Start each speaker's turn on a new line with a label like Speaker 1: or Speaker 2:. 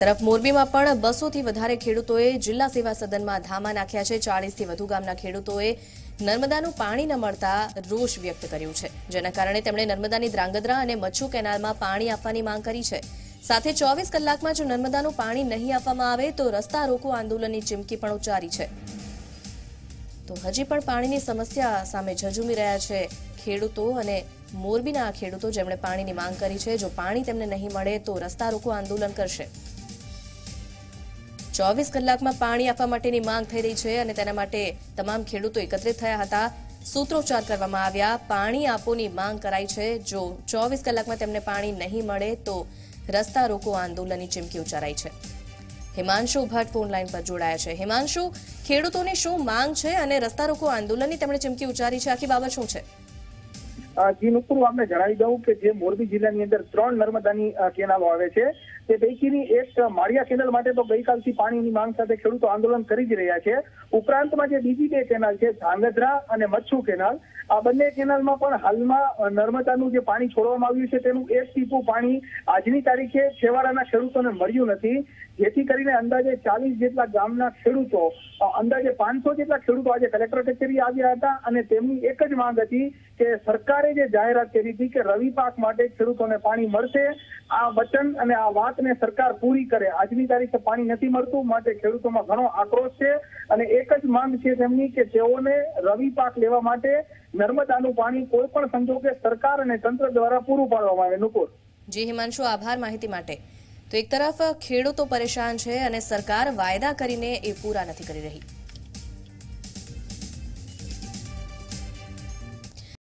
Speaker 1: તરફ મોરબીમાં પણ 200 થી વધારે ખેડૂતોએ જિલ્લા સેવા સદનમાં ધામા નાખ્યા છે। 40 થી વધુ ગામના ખેડૂતોએ નર્મદાનું પાણી ન મળતા રોષ વ્યક્ત કર્યો છે, જેના કારણે તેમણે નર્મદાની ધ્રાંગધ્રા અને મચ્છુ કેનાલમાં પાણી આપવાની માંગ કરી છે। સાથે 24 કલાકમાં જો નર્મદાનું પાણી નહીં આપવામાં આવે તો રસ્તા રોકો આંદોલનની ચીમકી પણ ઉચ્ચારી છે। તો હજી પણ પાણીની સમસ્યા સામે ઝઝૂમી રહ્યા છે ખેડૂતો અને મોરબીના ખેડૂતો, જેમણે પાણીની માંગ કરી છે। જો પાણી તેમને નહીં મળે તો રસ્તા રોકો આંદોલન કરશે। 24 કલાકમાં પાણી આપવા માટેની માંગ થઈ રહી છે અને તેના માટે તમામ ખેડૂતો એકત્રિત થયા હતા। સૂત્રોચ્ચાર કરવામાં આવ્યા, પાણી આપોની માંગ કરાઈ છે। જો 24 કલાકમાં તેમને પાણી નહીં મળે તો રસ્તા રોકો આંદોલનની ચીમકી ઉચ્ચારાઈ છે। હિમાંશુ ભટ્ટ ફોન લાઈન પર જોડાયા છે। હિમાંશુ, ખેડૂતોની શું માંગ છે અને રસ્તા રોકો આંદોલનની તેમણે ચીમકી ઉચ્ચારી છે, આખી બાબત શું છે?
Speaker 2: જી નુપુર, આપને જણાવી દઉં કે જે મોરબી જિલ્લાની અંદર 3 નર્મદાની કેનાલો આવે છે, તે પૈકીની એક માળિયા કેનાલ માટે તો ગઈકાલથી પાણીની માંગ સાથે ખેડૂતો આંદોલન કરી જ રહ્યા છે। ઉપરાંતમાં જે બીજી 2 કેનાલ છે, ધ્રાંગધ્રા અને મચ્છુ કેનાલ, આ બંને કેનાલમાં પણ હાલમાં નર્મદાનું જે પાણી છોડવામાં આવ્યું છે તેનું એક ટીપું પાણી આજની તારીખે છેવાડાના ખેડૂતોને મળ્યું નથી, જેથી કરીને અંદાજે 40 જેટલા ગામના ખેડૂતો, અંદાજે 500 જેટલા ખેડૂતો આજે કલેક્ટર કચેરી આવ્યા હતા અને તેમની એક જ માંગ હતી કે સરકારે જે જાહેરાત કરી હતી કે રવિ પાક માટે ખેડૂતોને પાણી મળશે, આ વચન અને આ વાતને સરકાર પૂરી કરે। આજની તારીખે પાણી નથી મળતું, માટે ખેડૂતોમાં ઘણો આક્રોશ છે અને એક જ માંગ છે તેમની કે તેઓને રવિ પાક લેવા માટે નર્મદાનું પાણી કોઈ પણ સંજોગે સરકાર અને તંત્ર દ્વારા પૂરું પાડવામાં આવે। નુપુર
Speaker 1: જી હિમાંશુ, આભાર માહિતી માટે। તો એક તરફ ખેડૂતો પરેશાન છે અને સરકાર વાયદા કરીને એ પૂરા નથી કરી રહી।